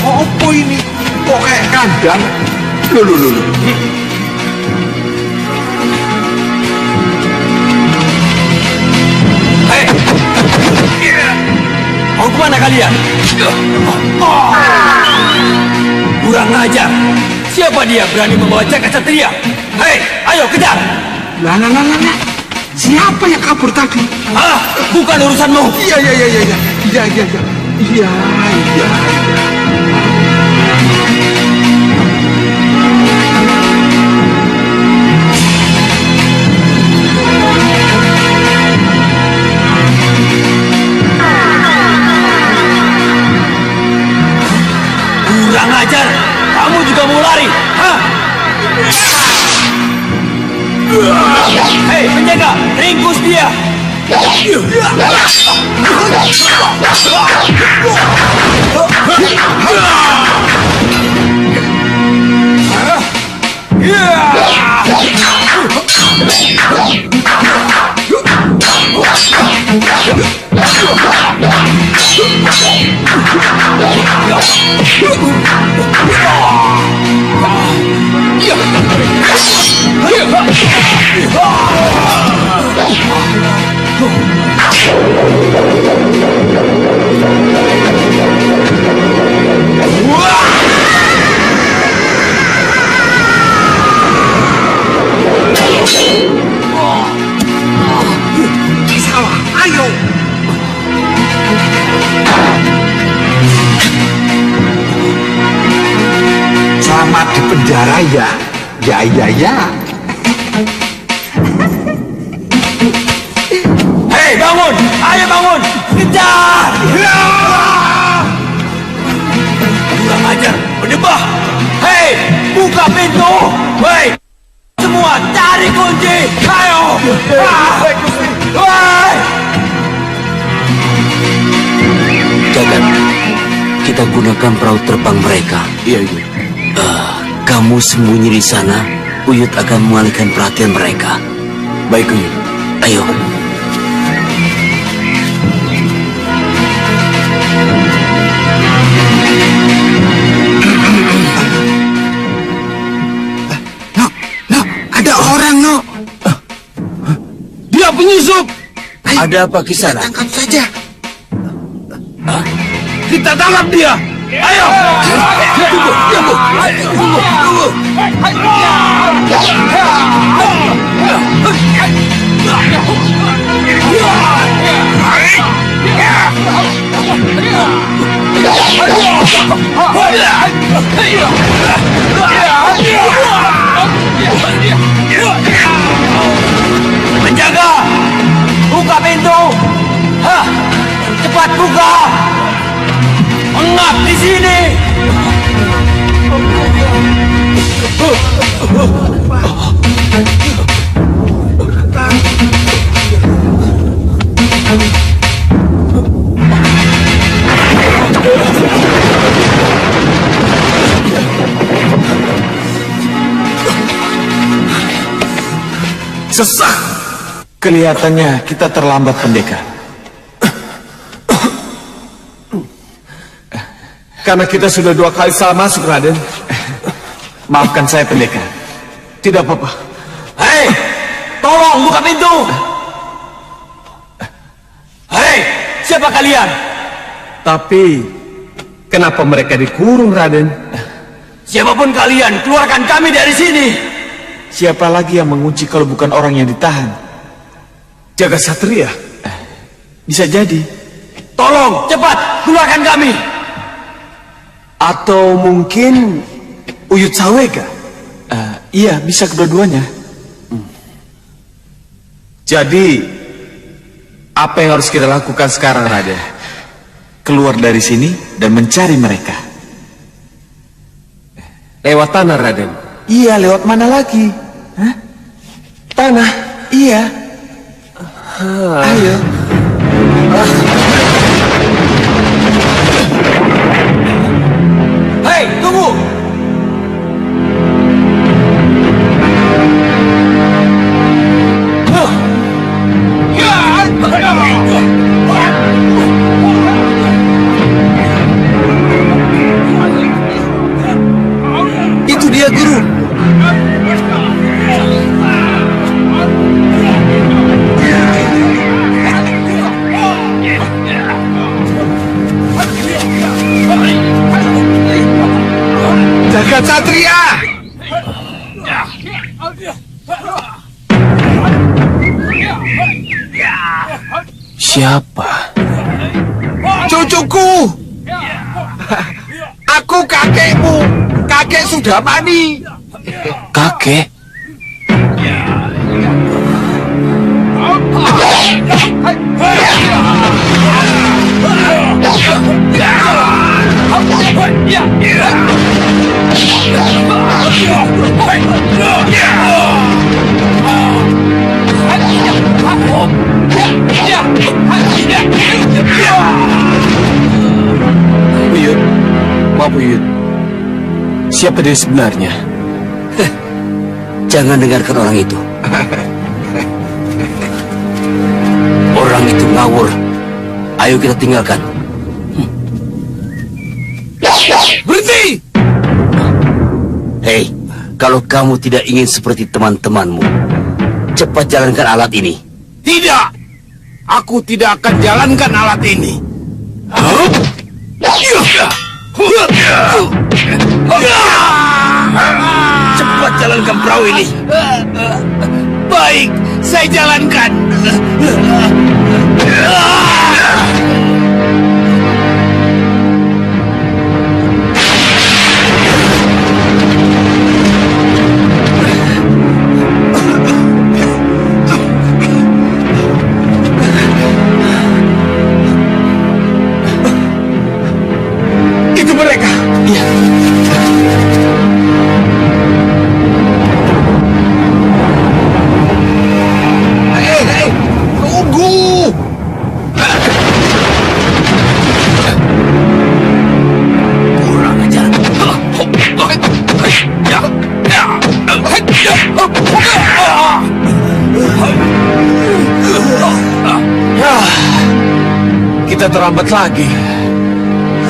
Apa ini? Kok kayak kandang? Loh. Hei! Mau kemana kalian? Kurang ajar. Siapa dia berani membawa jaket satria? Hei, ayo kejar! Lah. Siapa yang kabur tadi? Bukan urusanmu. Iya. Kurang ajar. Kamu juga mau lari? Hei, penjaga, ringkus dia. Salah, ayo. Selamat di penjara ya. Ya. Hei, bangun! Ayo bangun! Kejar! Kurang ajar, berdebah! Hei, buka pintu! Hei, semua cari kunci! Ayo! Hei! Jagat, kita gunakan perahu terbang mereka. Iya. Kamu sembunyi di sana, Uyut akan mengalihkan perhatian mereka. Baik, Uyut. Ayo. No, ada orang, no. Dia penyusup. Ayo, Ada apa kisah? tangkap saja. Kita tangkap dia! Ayo! Tunggu! Penjaga! Buka pintu! Cepat buka! Engap di sini! Sesak. Kelihatannya kita terlambat, pendekar. Karena kita sudah 2 kali salah masuk, Raden. Maafkan saya, pendekar. Tidak apa-apa. Hei! Tolong buka pintu! Hei! Siapa kalian? Tapi kenapa mereka dikurung, Raden? Siapapun kalian, keluarkan kami dari sini! Siapa lagi yang mengunci kalau bukan orang yang ditahan? Jaga Satria. Bisa jadi. Tolong, cepat, keluarkan kami! Atau mungkin Uyut Sawega. Iya, bisa kedua-duanya. Jadi, apa yang harus kita lakukan sekarang, Raden? Keluar dari sini dan mencari mereka. Lewat tanah, Raden. Iya, lewat mana lagi? Hah? Tanah. Iya. Ayo. Hei, tunggu! Itu dia, Guru. Jagat Satria! Siapa? Cucuku! Aku kakekmu, kakek Sudamani. Kakek? Uyut, maaf Uyut. Siapa dia sebenarnya? Jangan dengarkan orang itu. Orang itu ngawur. Ayo kita tinggalkan. Berhenti! Hei, kalau kamu tidak ingin seperti teman-temanmu, cepat jalankan alat ini. Tidak! Aku tidak akan jalankan alat ini. Cepat jalankan perahu ini. Baik, saya jalankan. Itu mereka. Iya. Hei, tunggu. Kurang ajar. Kita terlambat lagi.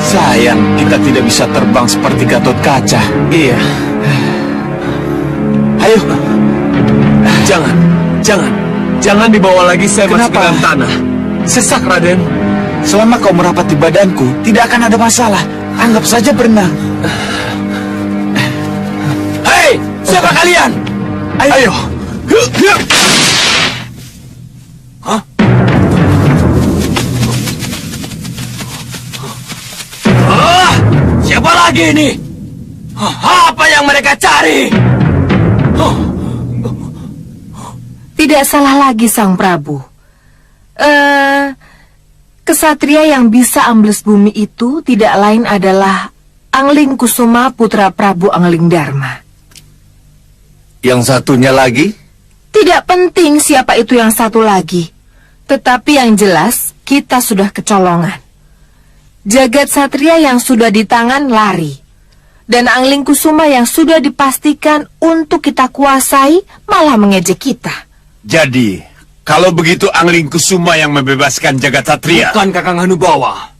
Sayang, kita tidak bisa terbang seperti Gatot Kaca. Iya. Ayo. Jangan dibawa lagi saya masuk ke dalam tanah. Sesak, Raden. Selama kau merapat di badanku, tidak akan ada masalah. Anggap saja berenang. Hei, siapa kalian? Ayo. Hah? Siapa lagi ini? Apa yang mereka cari? Tidak salah lagi Sang Prabu. Kesatria yang bisa ambles bumi itu tidak lain adalah Angling Kusuma putra Prabu Angling Dharma. Yang satunya lagi? Tidak penting siapa itu yang satu lagi. Tetapi yang jelas kita sudah kecolongan. Jagat Satria yang sudah di tangan lari. Dan Angling Kusuma yang sudah dipastikan untuk kita kuasai malah mengejek kita. Jadi, kalau begitu Angling Kusuma yang membebaskan Jagat Satria. Bukan Kakang Hanubawa.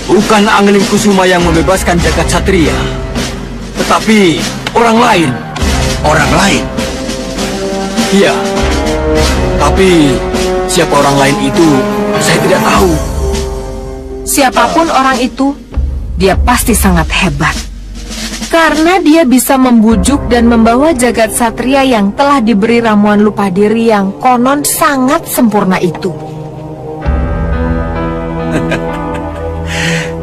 Bukan Angling Kusuma yang membebaskan Jagat Satria. Tetapi orang lain. Orang lain? Iya. Tapi siapa orang lain itu saya tidak tahu. Siapapun orang itu, dia pasti sangat hebat. Karena dia bisa membujuk dan membawa Jagat Satria yang telah diberi ramuan lupa diri yang konon sangat sempurna itu.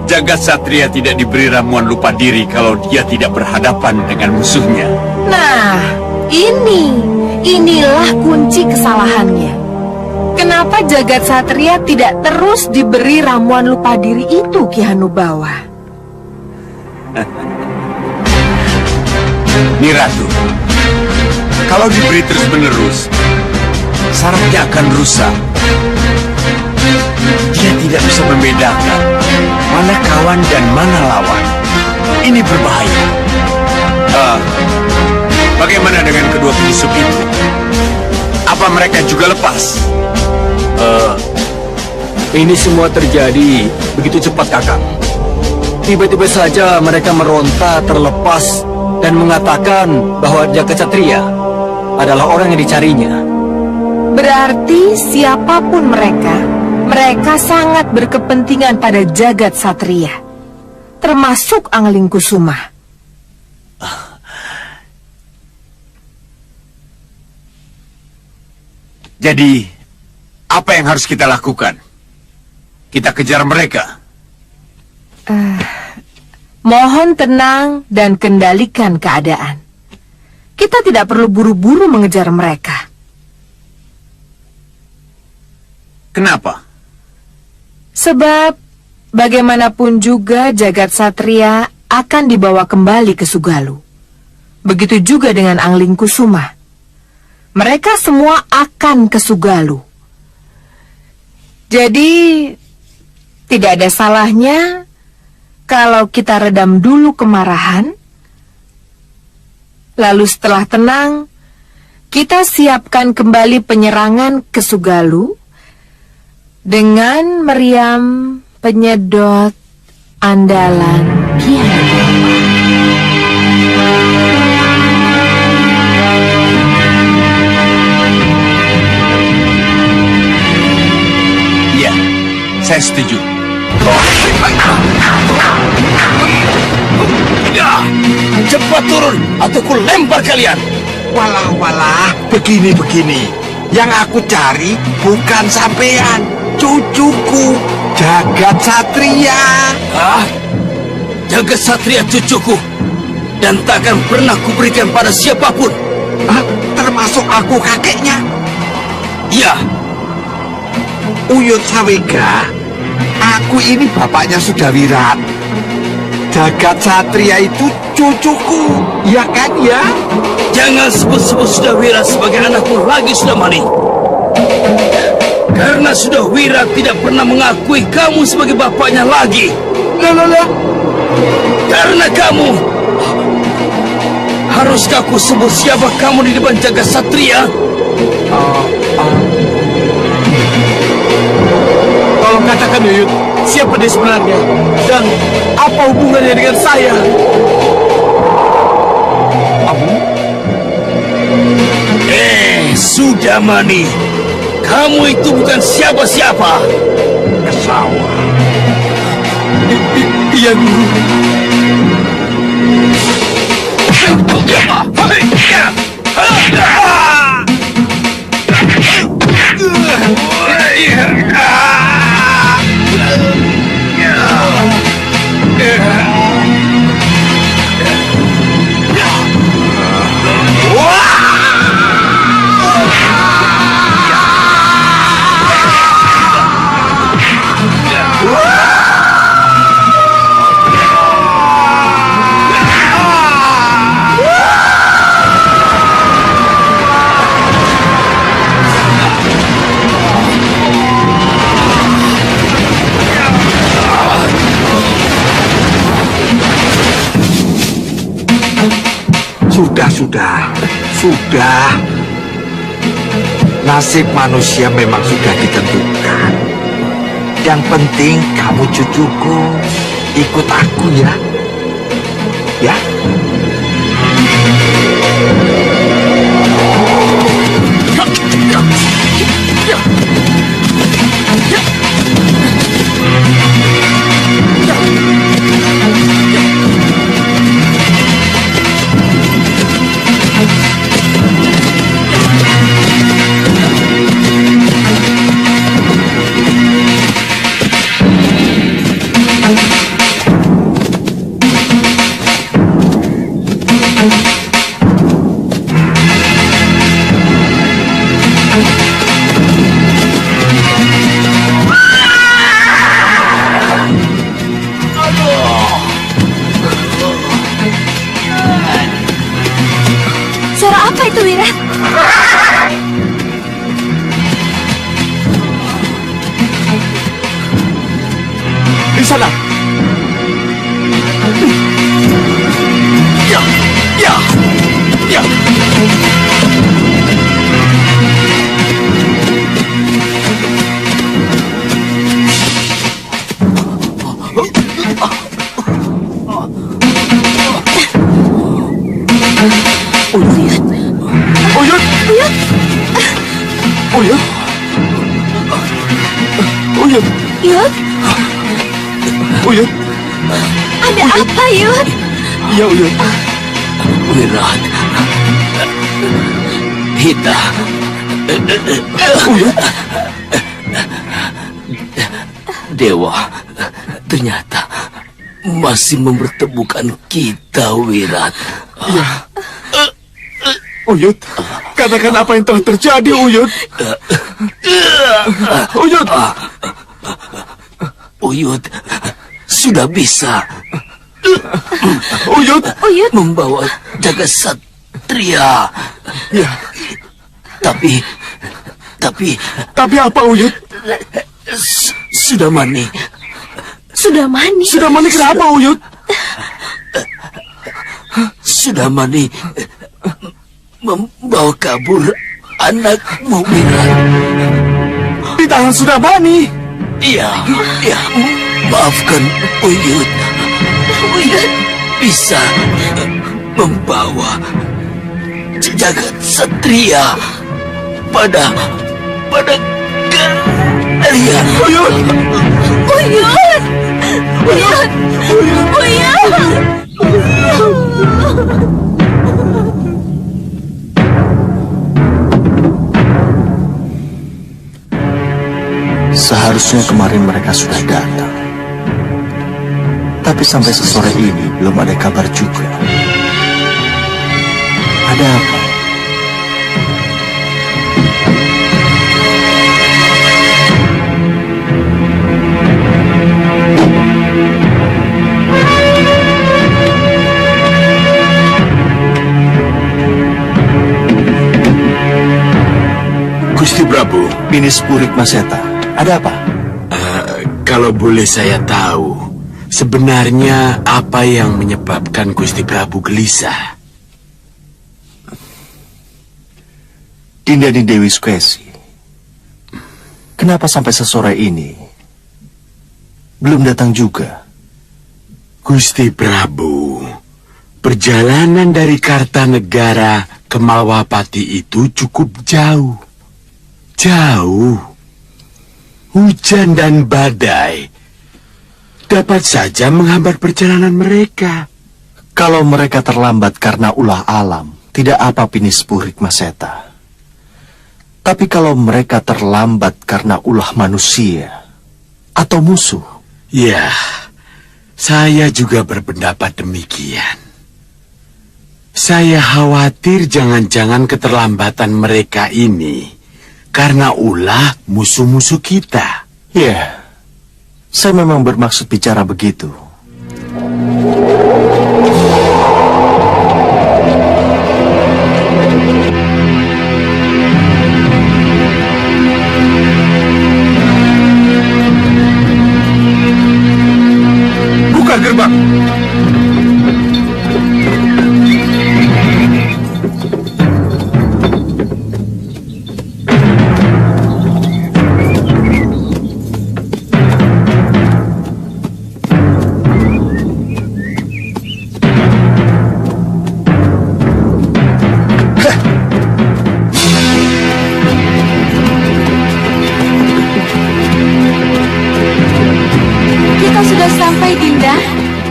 Jagat Satria tidak diberi ramuan lupa diri kalau dia tidak berhadapan dengan musuhnya. Nah, ini inilah kunci kesalahannya. Kenapa jagat satria tidak terus diberi ramuan lupa diri itu, Ki Hanubawa? Nih Ratu, kalau diberi terus-menerus, sarafnya akan rusak. Dia tidak bisa membedakan mana kawan dan mana lawan. Ini berbahaya. Bagaimana dengan kedua penyusup itu? Apa mereka juga lepas? Ini semua terjadi begitu cepat, Kakang. Tiba-tiba saja mereka meronta terlepas dan mengatakan bahwa Jagat Satria adalah orang yang dicarinya. Berarti siapapun mereka sangat berkepentingan pada jagat satria, termasuk Anglingkusuma. Jadi, apa yang harus kita lakukan? Kita kejar mereka. Mohon tenang dan kendalikan keadaan. Kita tidak perlu buru-buru mengejar mereka. Kenapa? Sebab bagaimanapun juga jagat satria akan dibawa kembali ke Sugalu. Begitu juga dengan Anglingkusuma. Mereka semua akan ke Sugalu. Jadi tidak ada salahnya kalau kita redam dulu kemarahan. Lalu setelah tenang, kita siapkan kembali penyerangan ke Sugalu dengan meriam penyedot andalan Ki Hanubawa. Iya, saya setuju. Cepat turun atau ku lempar kalian. Walah, begini. Yang aku cari bukan sampean, cucuku, Jagat Satria. Jagat Satria cucuku, dan takkan pernah kuberikan pada siapapun. Termasuk aku kakeknya, Ya, Uyut Sawega. Aku ini bapaknya Sudawirat. Jagat Satria itu cucuku, ya kan ya? jangan sebut-sebut Sudawira sebagai anakmu lagi, Sudamani. Karena Sudawira tidak pernah mengakui kamu sebagai bapaknya lagi. Lah. Karena kamu, haruskah aku sebut siapa kamu di depan Jagat Satria? Tolong katakan Uyut, siapa dia sebenarnya? Dan apa hubungannya dengan saya? Sudamani, kamu itu bukan siapa-siapa. Kesawa. Iya, Guru. Sudah. Nasib manusia memang sudah ditentukan. Yang penting kamu cucuku, ikut aku ya. Ya. sana. Ya, ya, ya. Uyut. Uyut. Uyut. Uyut. Yud, Uyut. ada apa Yud? Ya, Uyut. Wirat. Hita. Uyut. Dewa, ternyata masih mempertemukan kita, Wirat. Uyut, katakan apa yang telah terjadi, Uyut. Uyut. Uyut sudah bisa Uyut. Uyut, membawa jaga satria. Ya, Tapi tapi apa, Uyut? sudah mani. sudah mani. Sudah mani kenapa, Uyut? Sudah mani membawa kabur anakmu, Wirat. Di tangan sudah mani. Iya, maafkan Uyut. Uyut bisa membawa jagat satria pada kalian. Uyut. Uyut, Uyut, Uyut. Seharusnya kemarin mereka sudah datang. Tapi sampai sesore ini belum ada kabar juga. Ada apa? Gusti Prabu, Binis Purik Maseta, ada apa? kalau boleh saya tahu, sebenarnya apa yang menyebabkan Gusti Prabu gelisah? Dinda di Dewi Skwesi. Kenapa sampai sesore ini belum datang juga? Gusti Prabu, perjalanan dari Kartanegara ke Malwapati itu cukup jauh. Jauh. Hujan dan badai dapat saja menghambat perjalanan mereka. Kalau mereka terlambat karena ulah alam, tidak apa Binis Purik Maseta. Tapi kalau mereka terlambat karena ulah manusia atau musuh, Ya, saya juga berpendapat demikian. Saya khawatir jangan-jangan keterlambatan mereka ini karena ulah musuh-musuh kita. ya, saya memang bermaksud bicara begitu. Buka gerbang. Kita sudah sampai, Dinda.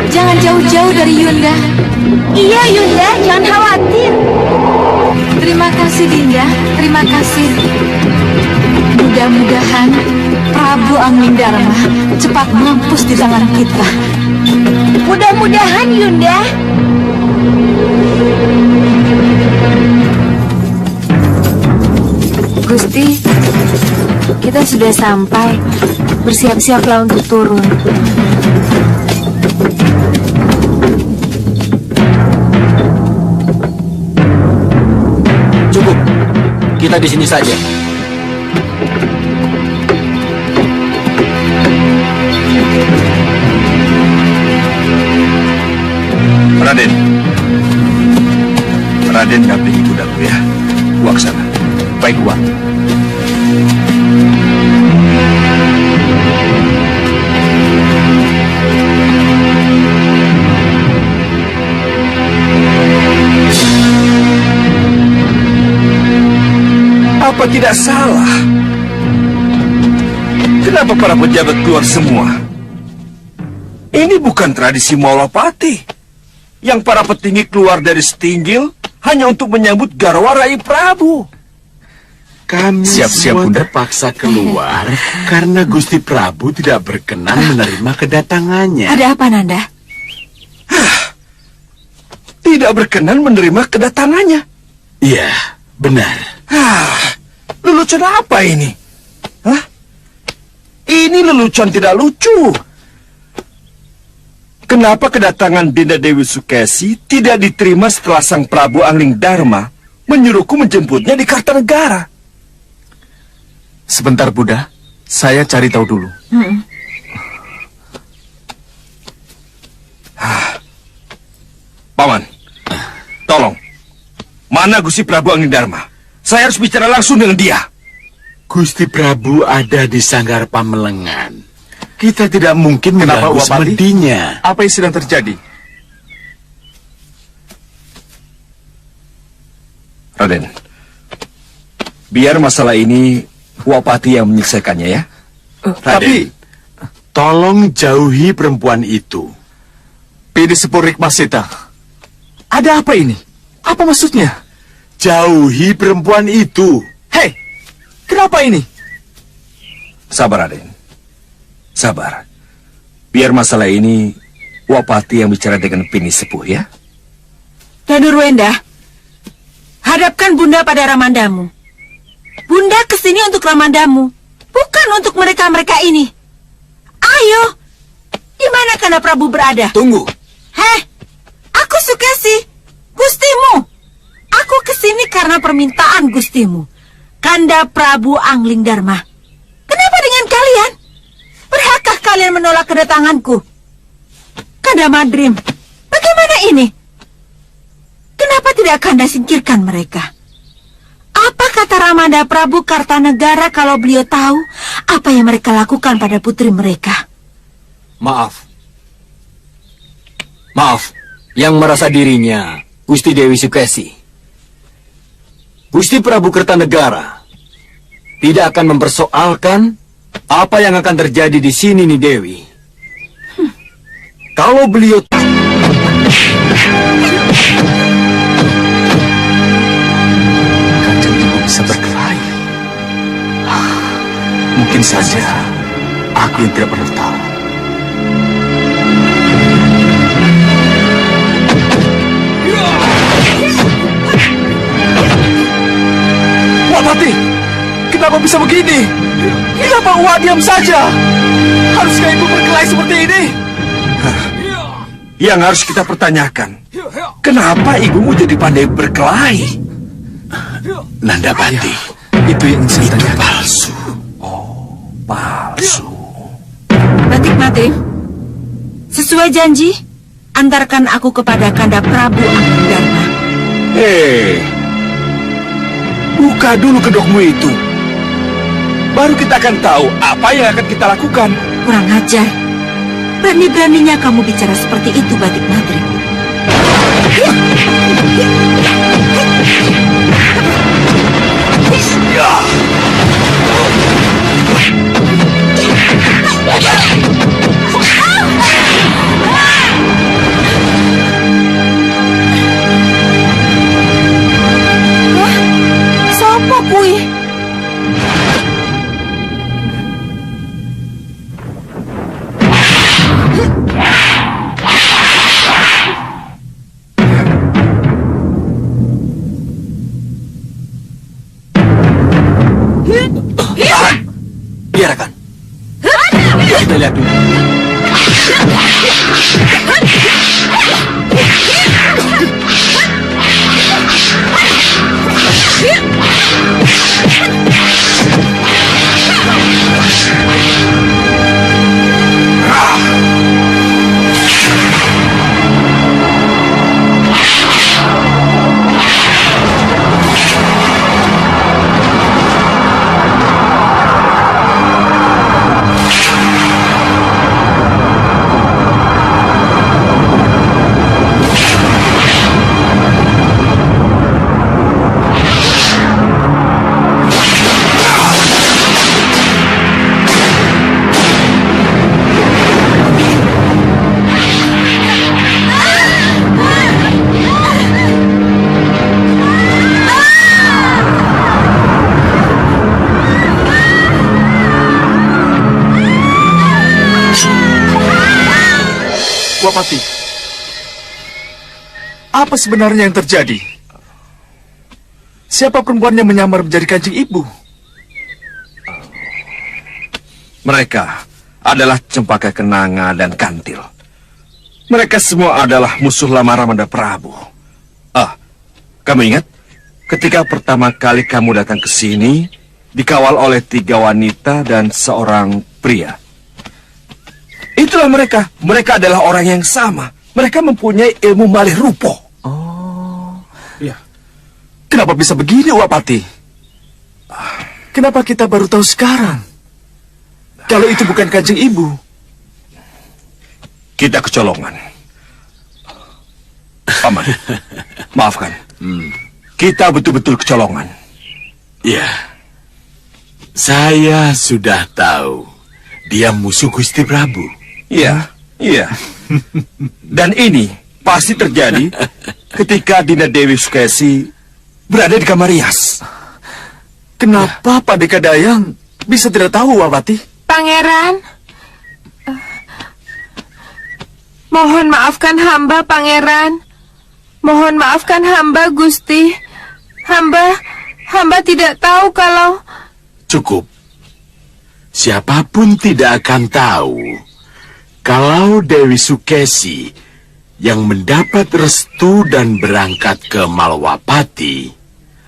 Jangan jauh-jauh dari Yunda. Iya, Yunda, jangan khawatir. Terima kasih, Dinda. Terima kasih. Mudah-mudahan Prabu Anggindarma cepat mampus di tangan kita. Mudah-mudahan, Yunda. Gusti, kita sudah sampai. Bersiap-siaplah untuk turun. Cukup. Kita di sini saja. tidak salah. Kenapa para pejabat keluar semua? Ini bukan tradisi Maulapati. Yang para petinggi keluar dari Setinggil hanya untuk menyambut Garwa Rai Prabu. Kami Siap-siap, semua Bunda. terpaksa keluar karena Gusti Prabu tidak berkenan menerima kedatangannya. Ada apa, Nanda? Tidak berkenan menerima kedatangannya. Iya, benar. Lelucon apa ini? Hah? Ini lelucon tidak lucu. Kenapa kedatangan Dinda Dewi Sukesi tidak diterima setelah Sang Prabu Angling Dharma menyuruhku menjemputnya di Kartanegara? Sebentar, Buddha. Saya cari tahu dulu. Paman, tolong. Mana Gusti Prabu Angling Dharma? Saya harus bicara langsung dengan dia. Gusti Prabu ada di Sanggar Pamelengan. Kita tidak mungkin Kenapa, mengganggu Wapati? semedinya. Apa yang sedang terjadi? Raden, biar masalah ini Wapati yang menyelesaikannya ya. Raden, tolong jauhi perempuan itu. Pinispurik Maseta. Ada apa ini? Apa maksudnya? Jauhi perempuan itu. Hei, kenapa ini? Sabar, Raden. Sabar. Biar masalah ini Wapati yang bicara dengan Pini Sepuh ya. Danurwenda, hadapkan Bunda pada Ramandamu. Bunda kesini untuk Ramandamu, bukan untuk mereka-mereka ini. Ayo, di mana Kanda Prabu berada? Tunggu. Heh, aku Sukesi, Gustimu. Aku kesini karena permintaan Gustimu, Kanda Prabu Angling Dharma. Kenapa dengan kalian? Berhakkah kalian menolak kedatanganku? Kanda Madrim, bagaimana ini? Kenapa tidak Kanda singkirkan mereka? Apa kata Ramanda Prabu Kartanegara kalau beliau tahu apa yang mereka lakukan pada putri mereka? Maaf. Maaf, yang merasa dirinya Gusti Dewi Sukesi. Gusti Prabu Kertanegara tidak akan mempersoalkan apa yang akan terjadi di sini nih Dewi. Kalau beliau Kanjeng Ibu bisa berkelahi. Mungkin saja aku yang tidak pernah tahu. Wapati, kenapa bisa begini? Kenapa Wak diam saja? Haruskah ibu berkelahi seperti ini? Yang harus kita pertanyakan, kenapa ibumu jadi pandai berkelahi? Nandapati, Itu yang ingin saya tanyakan. palsu. Palsu. Batik Madrim, sesuai janji, antarkan aku kepada Kanda Prabu Angling Dharma. Hei, buka dulu kedokmu itu. Baru kita akan tahu apa yang akan kita lakukan. Kurang ajar. Berani-beraninya kamu bicara seperti itu, Batik Madrim. Sopo kui? biarkan. Kita lihat dulu. Wapati, apa sebenarnya yang terjadi? Siapa perempuan yang menyamar menjadi Kanjeng Ibu? Mereka adalah Cempaka Kenanga dan Kantil. Mereka semua adalah musuh lama Ramanda Prabu. Kamu ingat? Ketika pertama kali kamu datang ke sini, dikawal oleh 3 wanita dan seorang pria. Itulah mereka. Mereka adalah orang yang sama. Mereka mempunyai ilmu malih rupo. Ya. Kenapa bisa begini, Wapati? Kenapa kita baru tahu sekarang? Kalau itu bukan Kanjeng Ibu. Kita kecolongan. Paman, maafkan. Kita betul-betul kecolongan. Ya, saya sudah tahu. Dia musuh Gusti Prabu. Iya, iya. Dan ini pasti terjadi ketika Dinda Dewi Sukesi berada di kamar rias. Kenapa Pak Deka Dayang bisa tidak tahu, Wapati? Pangeran, mohon maafkan hamba, Pangeran. Mohon maafkan hamba, Gusti. Hamba tidak tahu kalau... Cukup. Siapapun tidak akan tahu kalau Dewi Sukesi yang mendapat restu dan berangkat ke Malwapati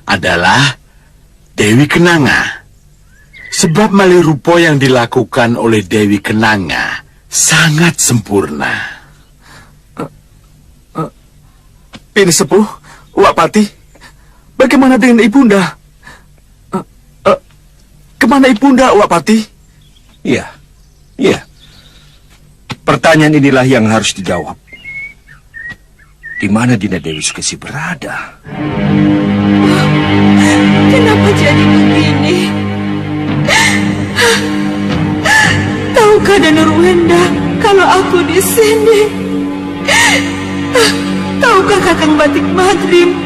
adalah Dewi Kenanga. Sebab malih rupa yang dilakukan oleh Dewi Kenanga sangat sempurna. Ini sepuh, Wapati. Bagaimana dengan Ibunda? Kemana Ibunda, Wapati? Iya, iya. Pertanyaan inilah yang harus dijawab. Di mana Dinda Dewi Sukesi berada? Kenapa jadi begini? Tahukah Danurwenda kalau aku di sini? Tahukah Kakang Batik Madrim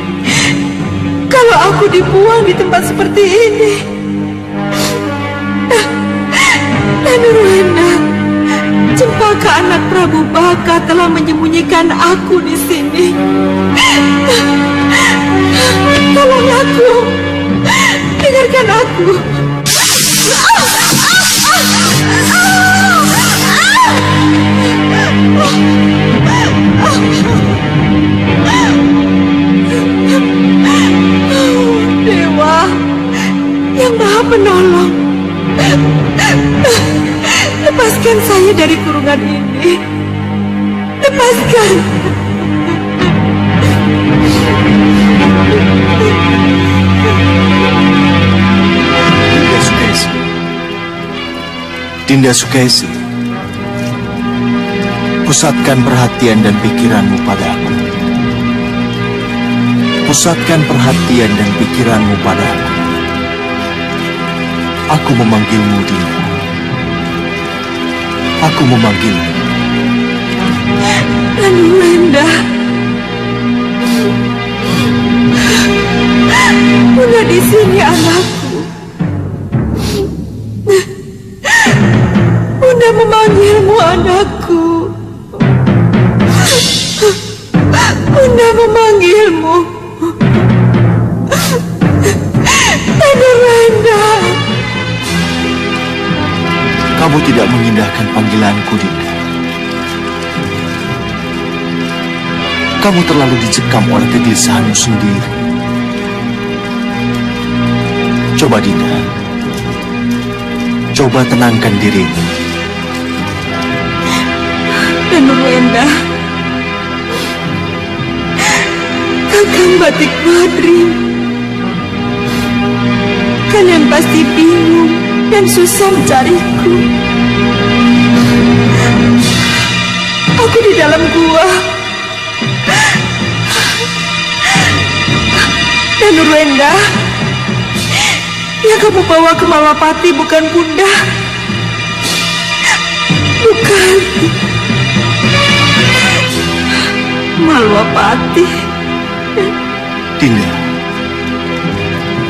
kalau aku dibuang di tempat seperti ini? Danurwenda, Cempaka anak Prabu Baka telah menyembunyikan aku di sini. Tolong aku, dengarkan aku. Dewa yang Maha Penolong, lepaskan saya dari kurungan ini. Lepaskan. Dinda Sukesi. Dinda Sukesi. Pusatkan perhatian dan pikiranmu padaku. Pusatkan perhatian dan pikiranmu padaku. Aku memanggilmu, Dinda. Aku memanggilmu. Danurwenda, Bunda di sini, anakku. Bunda memanggilmu, anakku. Bunda memanggilmu. Danurwenda. Kamu tidak mengindahkan panggilanku, Dinda. Kamu terlalu dicekam oleh kegelisahanmu sendiri. Coba, Dinda. Coba tenangkan dirimu. Danurwenda, Kakang Batik Madrim, kalian pasti bingung dan susah mencariku. Aku di dalam gua. Danurwenda, yang kamu bawa ke Malwapati bukan Bunda. Bukan. Malwapati. Dinda.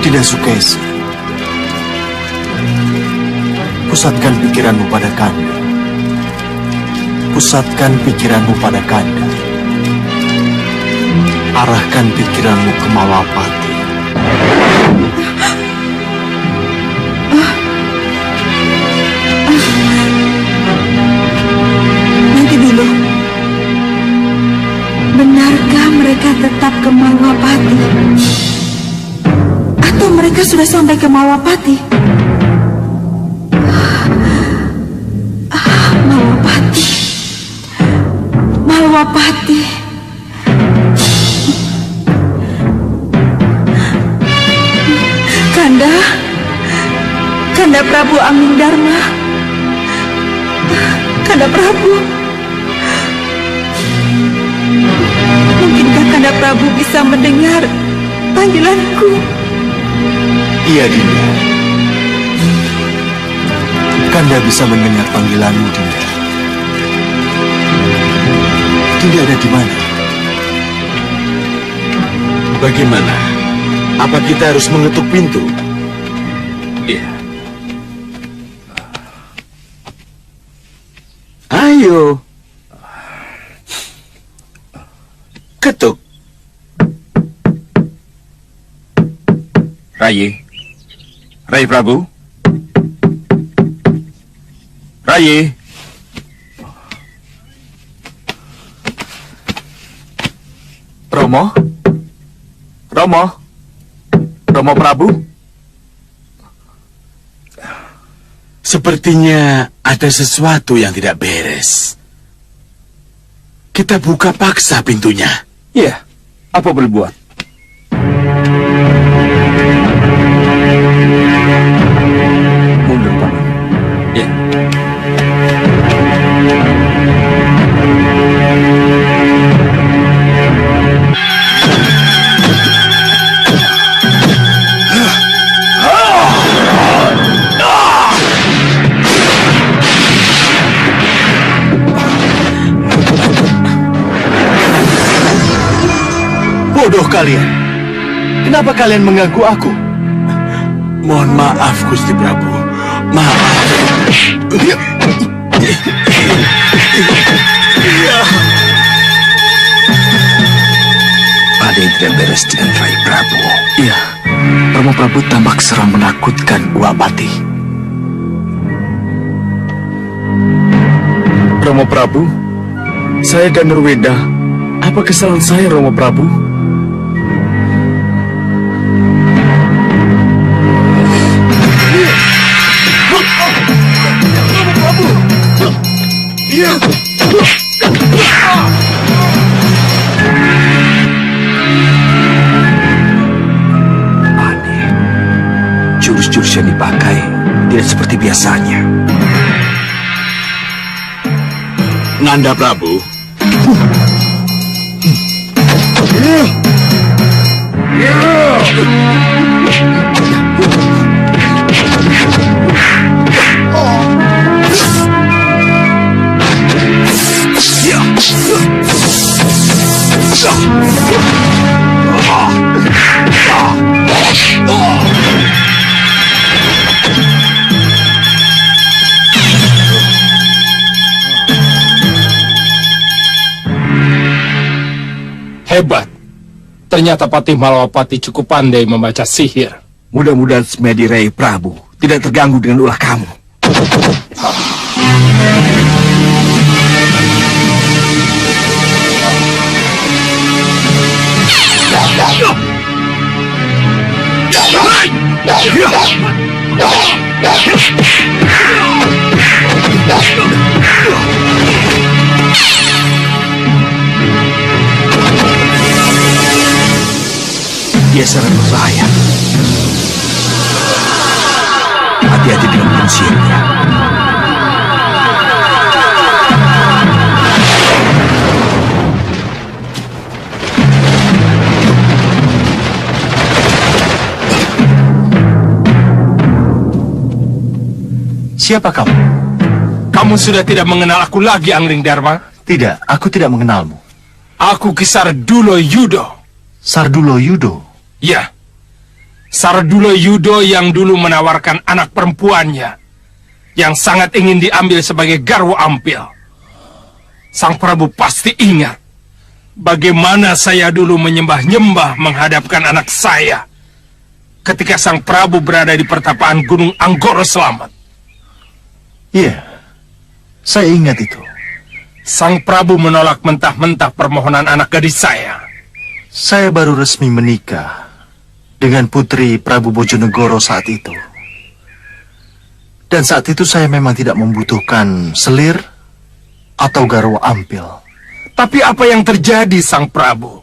Dinda Sukesi. Pusatkan pikiranmu pada kami. Pusatkan pikiranmu pada Kanda. Arahkan pikiranmu ke Malapati. Nanti dulu. Benarkah mereka tetap ke Malwapati? Atau mereka sudah sampai ke Malwapati? Malwapati. Malwapati. Kanda Prabu Amingdarma. Kanda Prabu. Mungkinkah Kanda Prabu bisa mendengar panggilanku? Iya, Dinda. Kanda bisa mendengar panggilanmu, Dinda. Dinda ada di mana? Bagaimana? Apa kita harus mengetuk pintu? Iya. Ayo. Ketuk. Rai Prabu. Rai. Romo Prabu. Sepertinya ada sesuatu yang tidak beres. Kita buka paksa pintunya. Iya, apa boleh buat? Mundur, Paman. Iya. Bodoh kalian. Kenapa kalian mengganggu aku? Mohon maaf, Gusti Prabu. Maaf. Ada yang tidak beres dengan Rai Prabu. Iya, Romo Prabu tampak seram menakutkan Uak Pati. Romo Prabu, saya dan Nurweda. Apa kesalahan saya, Romo Prabu? Aneh. Jurus-jurus yang dipakai tidak seperti biasanya. Nanda Prabu. Hebat. Ternyata Patih Malwapati cukup pandai membaca sihir. Mudah-mudahan semedi Rai Prabu tidak terganggu dengan ulah kamu. Dia sangat berbahaya. Hati-hati dengan manusianya. Siapa kamu? Kamu sudah tidak mengenal aku lagi, Angling Dharma? Tidak, aku tidak mengenalmu. Aku Ki Sardulo Yudo. Sardulo Yudo. Ya, Sardulo Yudo yang dulu menawarkan anak perempuannya, yang sangat ingin diambil sebagai garwa ampil. Sang Prabu pasti ingat bagaimana saya dulu menyembah-nyembah menghadapkan anak saya ketika Sang Prabu berada di pertapaan Gunung Anggoro Selamat. Iya, saya ingat itu. Sang Prabu menolak mentah-mentah permohonan anak gadis saya. Saya baru resmi menikah dengan putri Prabu Bojonegoro saat itu. Dan saat itu saya memang tidak membutuhkan selir atau garwa ampil. Tapi apa yang terjadi, Sang Prabu?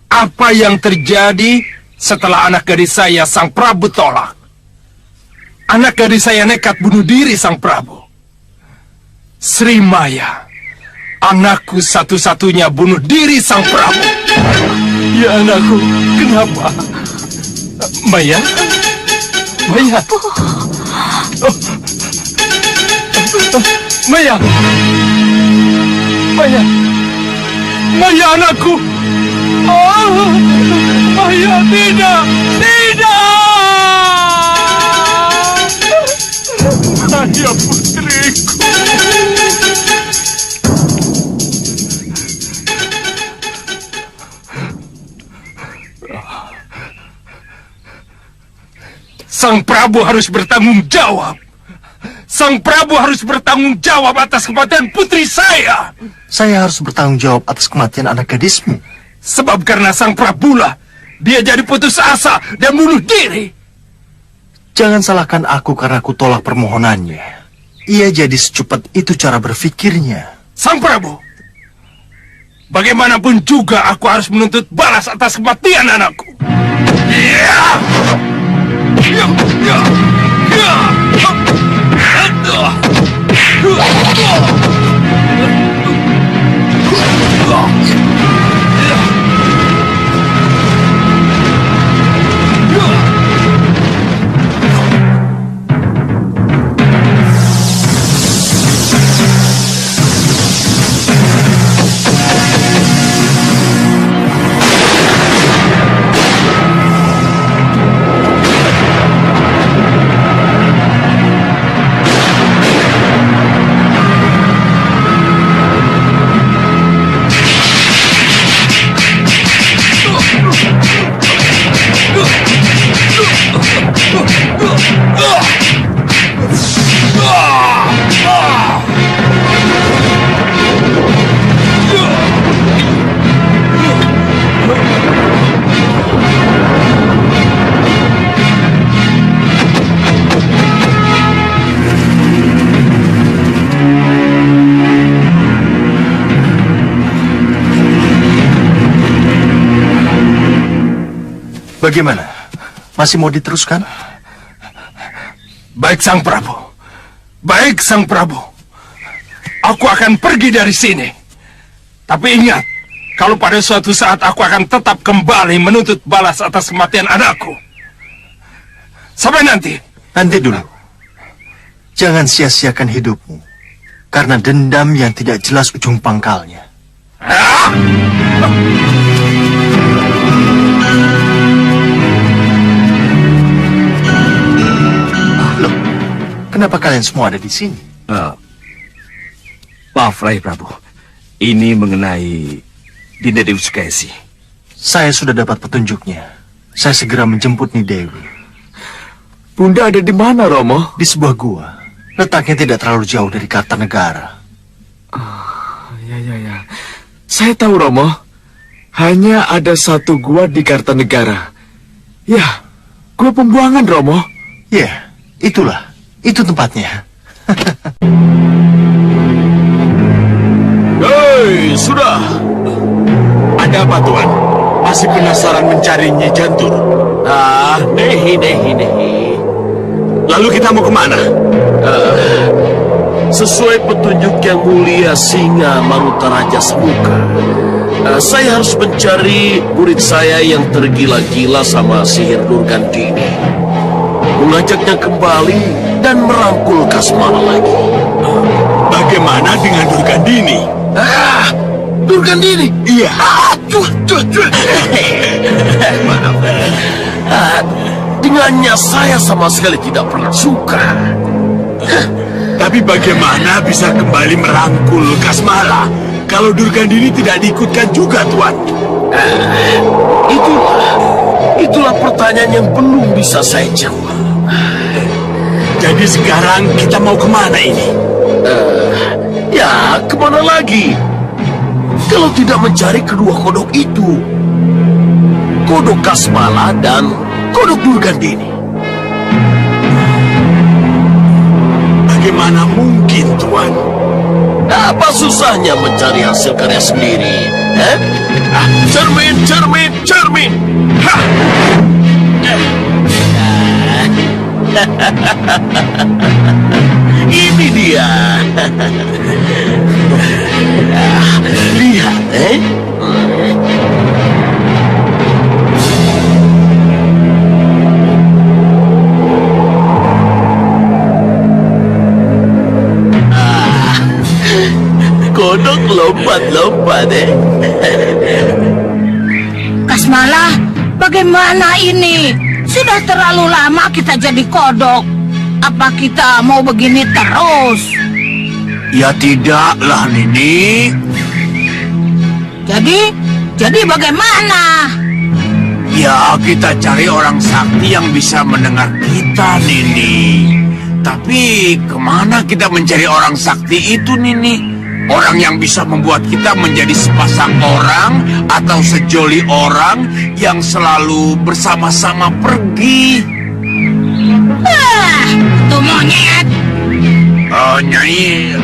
Apa yang terjadi setelah anak gadis saya, Sang Prabu, tolak? Anak gadis saya nekat bunuh diri, Sang Prabu. Sri Maya, anakku satu-satunya, bunuh diri, Sang Prabu. Ya anakku, kenapa? Maya? Maya? Maya! Maya! Maya anakku! Oh, Maya, tidak! Tidak! Maya putriku! Sang Prabu harus bertanggung jawab. Sang Prabu harus bertanggung jawab atas kematian putri saya. Saya harus bertanggung jawab atas kematian anak gadismu. Sebab karena Sang Prabulah dia jadi putus asa dan bunuh diri. Jangan salahkan aku karena aku tolak permohonannya. Ia jadi secepat itu cara berpikirnya. Sang Prabu, bagaimanapun juga aku harus menuntut balas atas kematian anakku. Ya! Ya! Ya! Ya! Bagaimana? Masih mau diteruskan? Baik, Sang Prabu. Baik, Sang Prabu. Aku akan pergi dari sini. Tapi ingat, kalau pada suatu saat aku akan tetap kembali menuntut balas atas kematian anakku. Sampai nanti. Nanti dulu. Jangan sia-siakan hidupmu. Karena dendam yang tidak jelas ujung pangkalnya. Ah! Loh, kenapa kalian semua ada di sini? Maaf, Rai Prabu. Ini mengenai Dinda Dewi Sukesi. Saya sudah dapat petunjuknya. Saya segera menjemput Nidewi. Bunda ada di mana, Romo? Di sebuah gua. Letaknya tidak terlalu jauh dari Kartanegara. Ya. Saya tahu, Romo. Hanya ada satu gua di Kartanegara. Ya, gua pembuangan, Romo. Ya, itulah. Itu tempatnya. Hei, sudah. Ada apa, Tuan? Masih penasaran mencari Nyi Jantur? Nehi. Lalu kita mau kemana? Sesuai petunjuk yang mulia Singa Manutaraja Semuka, saya harus mencari murid saya yang tergila-gila sama sihir Durgandini, mengajaknya kembali dan merangkul Kasmala lagi. Bagaimana dengan Durgandini? Durgandini? Iya. Maaf. Dengannya saya sama sekali tidak pernah suka. Tapi Tapi bagaimana bisa kembali merangkul Kasmala kalau Durgandini tidak diikutkan juga, Tuan? Itulah pertanyaan yang belum bisa saya jawab. Jadi sekarang kita mau kemana ini? Ya, kemana lagi? Kalau tidak mencari kedua kodok itu. Kodok Kasmala dan kodok Durgandini. Bagaimana mungkin, Tuan? Apa susahnya mencari hasil karya sendiri? Cermin, cermin, cermin! Hah! Ini dia. Lihat, kodok lompat-lompat, Kasmala, bagaimana ini? Sudah terlalu lama kita jadi kodok. Apa kita mau begini terus? Ya tidaklah, Nini. Jadi bagaimana? Ya, kita cari orang sakti yang bisa mendengar kita, Nini. Tapi kemana kita mencari orang sakti itu, Nini? Orang yang bisa membuat kita menjadi sepasang orang atau sejoli orang yang selalu bersama-sama pergi. Itu monyet. Nyai,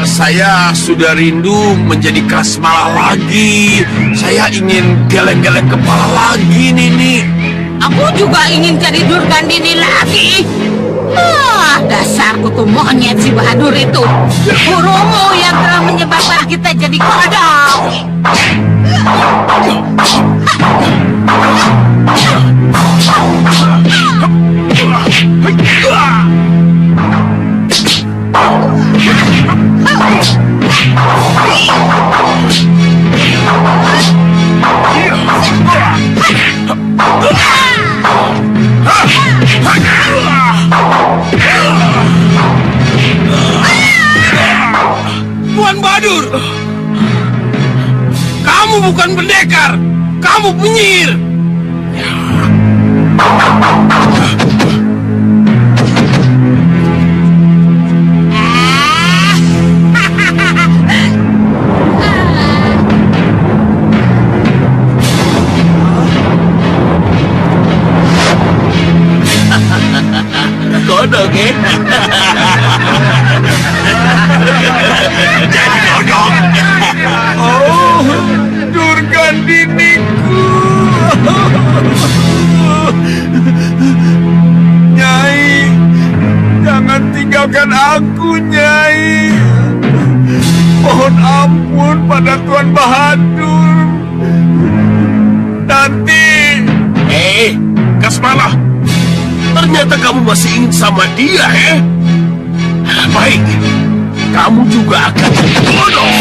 saya sudah rindu menjadi Kasmala lagi. Saya ingin geleng-geleng kepala lagi, Nini. Aku juga ingin jadi Durgandini lagi. Dasar kutu monyet si Bahadur itu. Gurumu yang telah menyebabkan kita jadi kodok. Tuan Bahadur, kamu bukan pendekar, kamu penyihir. Kodok, Jadi kodok. Oh, Durgandiniku. Nyai, jangan tinggalkan aku, Nyai. Mohon ampun pada Tuan Bahadur. Nanti. Kasmala, ternyata kamu masih ingin sama dia, Baik, kamu juga akan jadi kodok.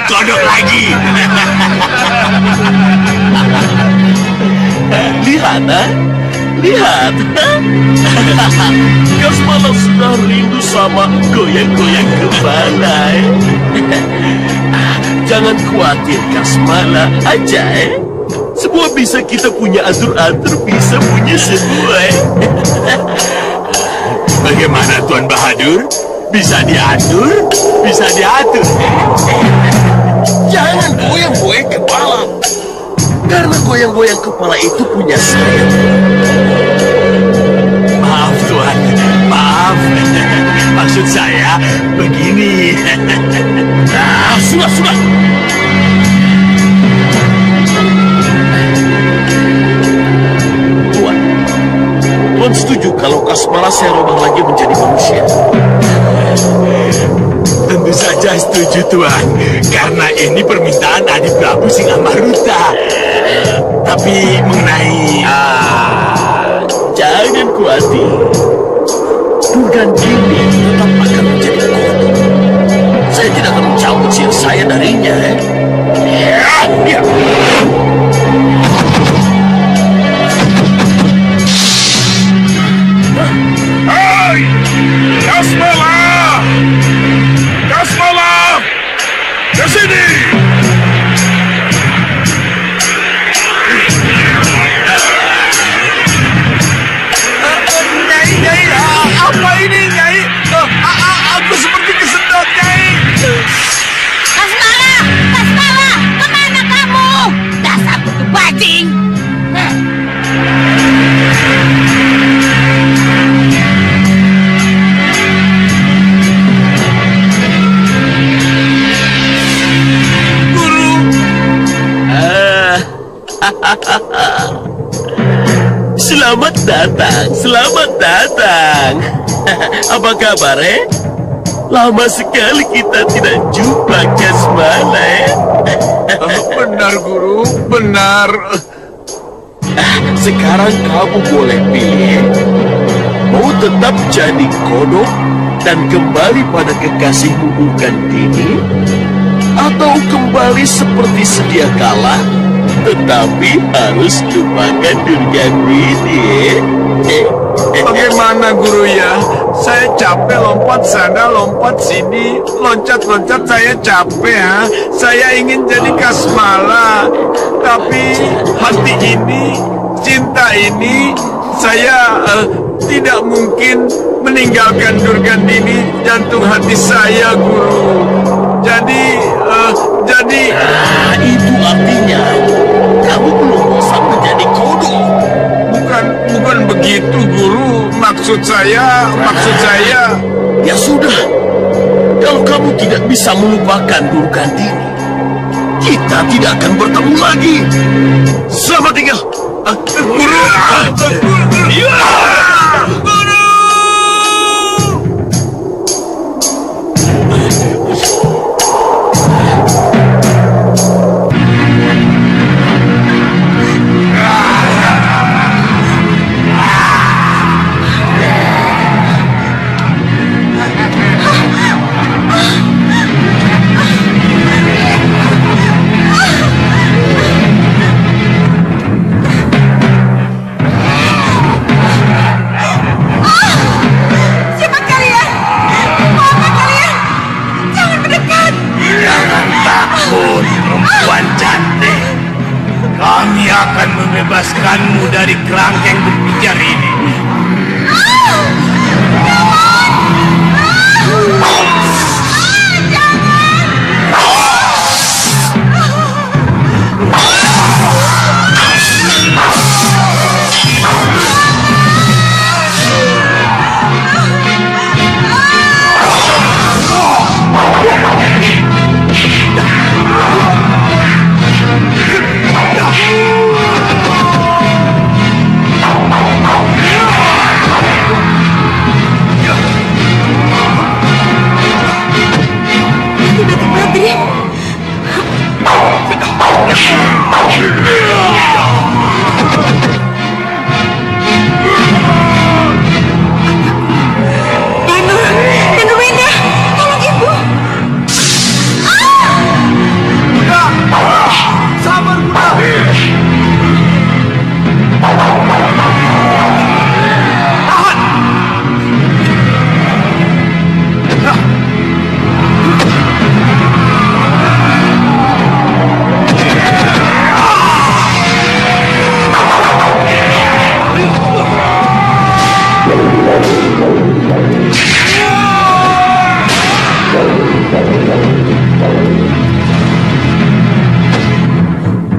Kodok lagi. Lihat, lihat. Kasmala sudah rindu sama goyang-goyang kepala. Jangan khawatir, Kasmala aja, Semua bisa kita punya atur-atur, bisa punya semua, Bagaimana, Tuan Bahadur? Bisa diatur? Bisa diatur. Jangan goyang-goyang kepala. Karena goyang-goyang kepala itu punya saya. Maaf, Tuan. Maaf. Maksud saya begini. Sudah. Tuan setuju kalau Kasmala saya rubah lagi menjadi manusia? Tentu saja setuju, Tuan. Karena ini permintaan Adi Prabu Singammaruta. Tapi mengenai... Jangan khawatir. Durgandini tetap akan menjadi kodok. Saya tidak akan mencabut sihir saya darinya, Hai! Kasmala! Kasmala! Ke sini! Nyai, apa ini, Nyai? Aku seperti kesedot, Nyai. Kasmala! Kasmala! Kemana kamu? Dasar kutu bajing! Selamat datang, selamat datang. Apa kabar, Lama sekali kita tidak jumpa, Kasmala, Benar, Guru, benar. Sekarang kamu boleh pilih. Mau tetap jadi kodok dan kembali pada kekasihmu Durgandini, atau kembali seperti sedia kala, tetapi harus lupakan Durgandini. Bagaimana, Guru ya? Saya capek lompat sana, lompat sini, loncat-loncat saya capek, ha? Saya ingin jadi Kasmala, tapi hati ini, cinta ini, saya tidak mungkin meninggalkan Durgandini, jantung hati saya, Guru. Jadi Itu artinya kamu belum bosan menjadi kodok. bukan begitu, Guru. Maksud saya. Ya sudah, kalau kamu tidak bisa melupakan Durgandini, kita tidak akan bertemu lagi. Selamat tinggal, Guru. Siapa kalian? Mau apa kalian? Jangan mendekat! Jangan takut, perempuan cantik. Kami akan membebaskanmu dari kerangkeng berpijar ini. Danu Winda, tolong ibu! Sabar, Guru.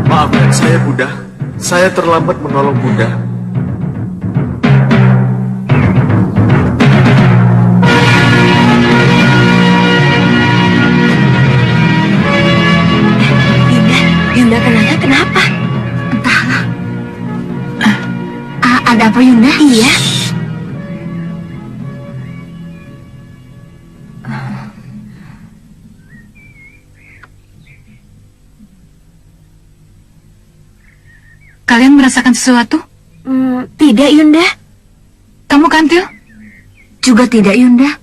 Maafkan saya, Bunda. Saya terlambat menolong Bunda. Yunda kenapa? Entahlah. Ada apa, Yunda? Iya. Kalian merasakan sesuatu? Tidak, Yunda. Kamu, Kantil? Juga tidak, Yunda.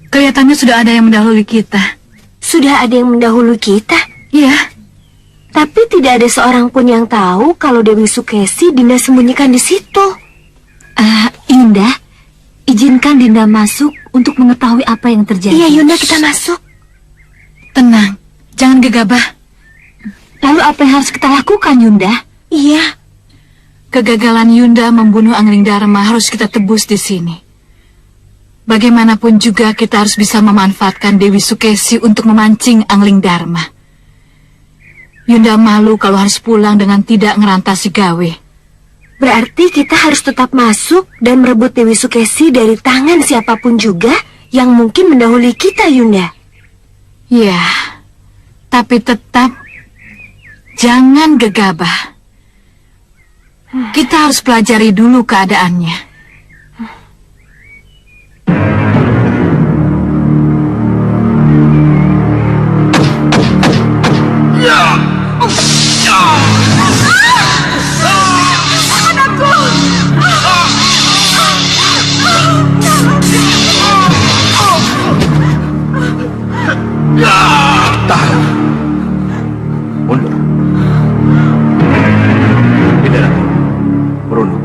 Kelihatannya sudah ada yang mendahului kita. sudah ada yang mendahului kita. Iya. Tapi tidak ada seorang pun yang tahu kalau Dewi Sukesi Dinda sembunyikan di situ. Yunda, izinkan Dinda masuk untuk mengetahui apa yang terjadi. Iya, Yunda, kita masuk. Tenang, jangan gegabah. Lalu apa yang harus kita lakukan, Yunda? Iya. Kegagalan Yunda membunuh Angling Dharma harus kita tebus di sini. Bagaimanapun juga kita harus bisa memanfaatkan Dewi Sukesi untuk memancing Angling Dharma. Yunda malu kalau harus pulang dengan tidak ngerantasi gawe. Berarti kita harus tetap masuk dan merebut Dewi Sukesi dari tangan siapapun juga yang mungkin mendahului kita, Yunda. Ya, tapi tetap jangan gegabah. Kita harus pelajari dulu keadaannya. Tahan. Mundur. Tidak nanti. Merunduk.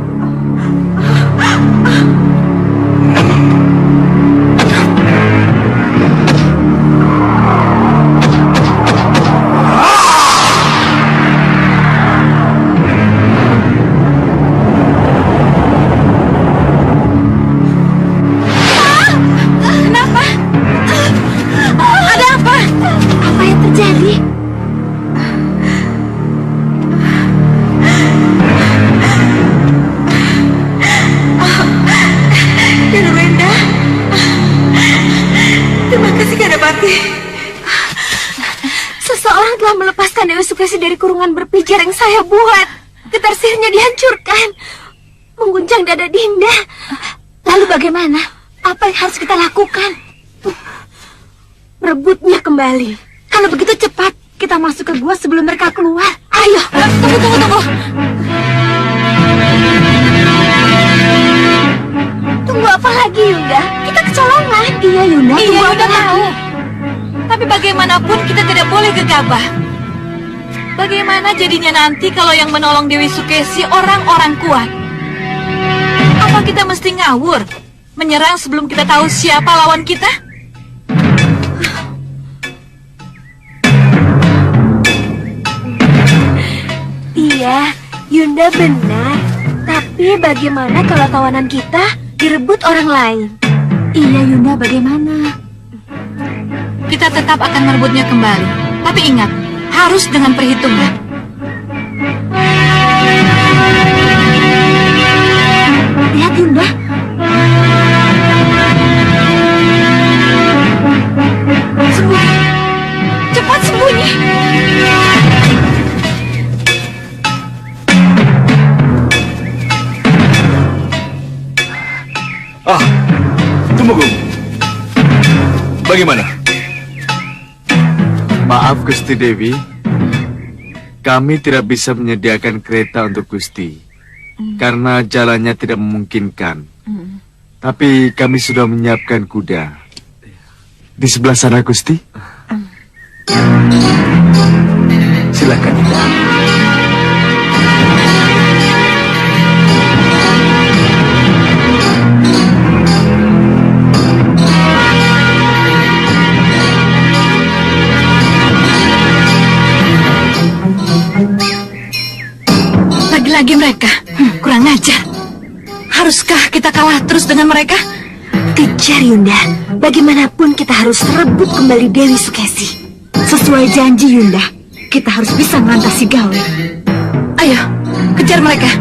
Seseorang telah melepaskan Dewi Sukesi dari kurungan berpijar yang saya buat. Getar sihirnya dihancurkan, mengguncang dada Dinda. Lalu bagaimana? Apa yang harus kita lakukan? Merebutnya kembali. Kalau begitu cepat, kita masuk ke gua sebelum mereka keluar. Ayo, tunggu. Tunggu apa lagi, Yunda? Kita kecolongan. Iya, Yunda. Iya, Tunggu Yunda apa lagi? tahu. Tapi bagaimanapun kita tidak boleh gegabah. Bagaimana jadinya nanti kalau yang menolong Dewi Sukesi orang-orang kuat? Apa kita mesti ngawur? Menyerang sebelum kita tahu siapa lawan kita? Iya, Yunda benar. Tapi bagaimana kalau tawanan kita direbut orang lain? Iya, Yunda, bagaimana? Kita tetap akan merebutnya kembali. Tapi ingat, harus dengan perhitungan. Lihat, Yunda. Sembunyi. Cepat sembunyi. Tunggu. Bagaimana? Maaf Gusti Dewi, kami tidak bisa menyediakan kereta untuk Gusti karena jalannya tidak memungkinkan. Tapi kami sudah menyiapkan kuda. Di sebelah sana Gusti. Silakan. Lagi mereka, kurang ajar. Haruskah kita kalah terus dengan mereka? Kejar, Yunda. Bagaimanapun kita harus rebut kembali Dewi Sukesi. Sesuai janji, Yunda, kita harus bisa mengatasi gawe. Ayo, kejar mereka.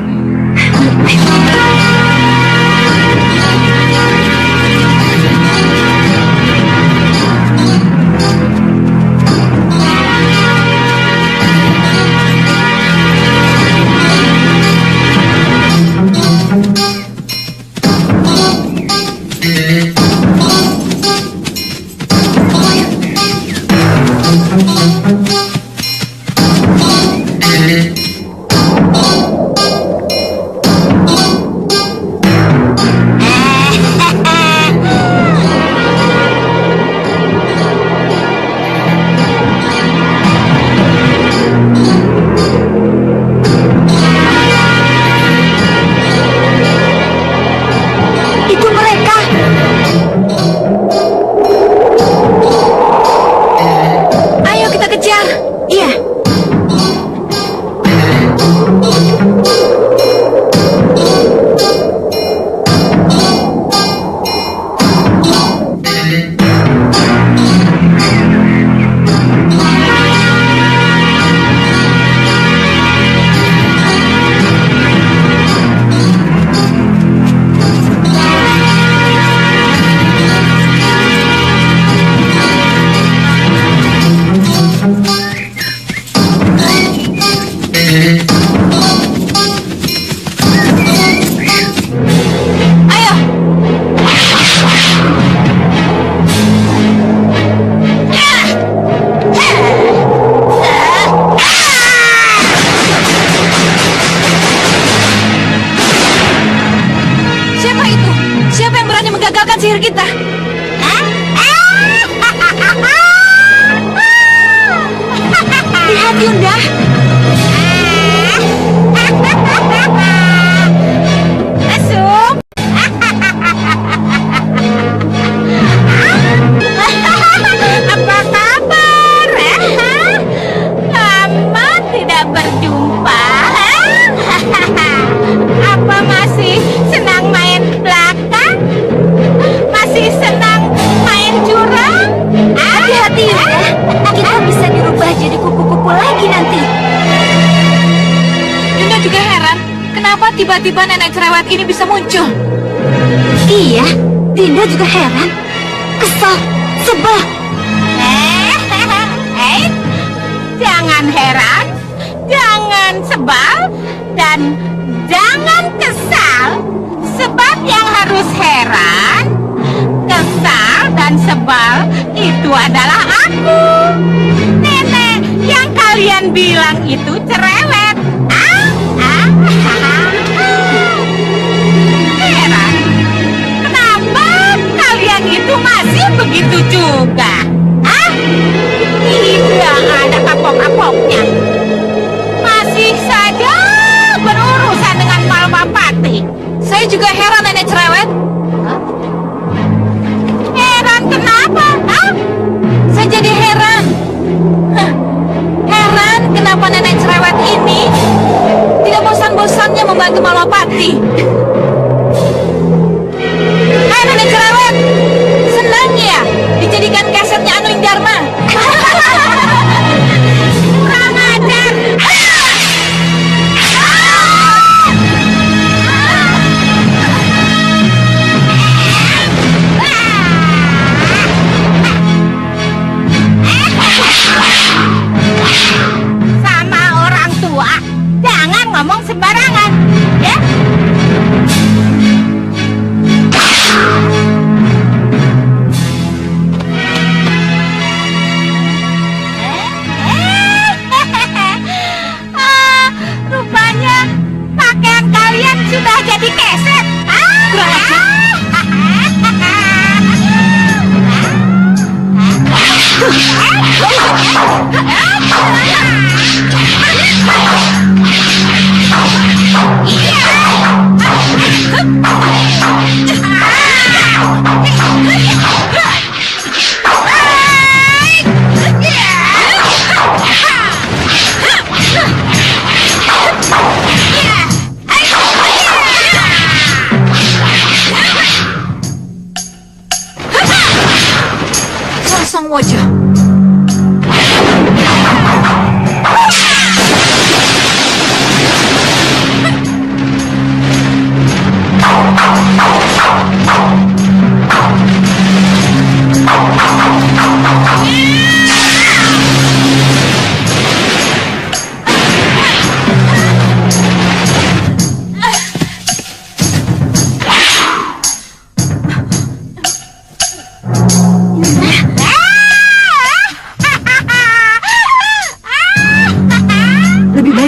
sihir kita. Lihat Yunda. Masuk. Apa kabar? Lama tidak berjumpa. Apa masih senang main belakang? Masih senang main curang? Hati-hati Yunda. Kita bisa dirubah jadi kupu-kupu lagi nanti. Yunda juga heran, kenapa tiba-tiba nenek cerewet ini bisa muncul? Iya, Dinda juga heran. Kesal, sebel. Jangan heran, jangan sebal, dan jangan kesal. Sebab yang harus heran, kesal, dan sebal itu adalah aku. Nenek yang kalian bilang itu cerewet. Heran, kenapa kalian itu masih begitu juga? Tidak ada kapok-kapoknya. Masih saja berurusan dengan Malmapati. Saya juga heran, nenek cerewet. Heran kenapa? Saya jadi heran. Heran kenapa nenek cerewet ini tidak bosan-bosannya membantu Malmapati. Hai nenek cerewet, senang ya dijadikan kasetnya Angling Dharma. Kurang ajar. Sama orang tua, jangan ngomong sembarangan, ya? Rupanya pakaian kalian sudah jadi keset. Kurang ajar. Sang wajah.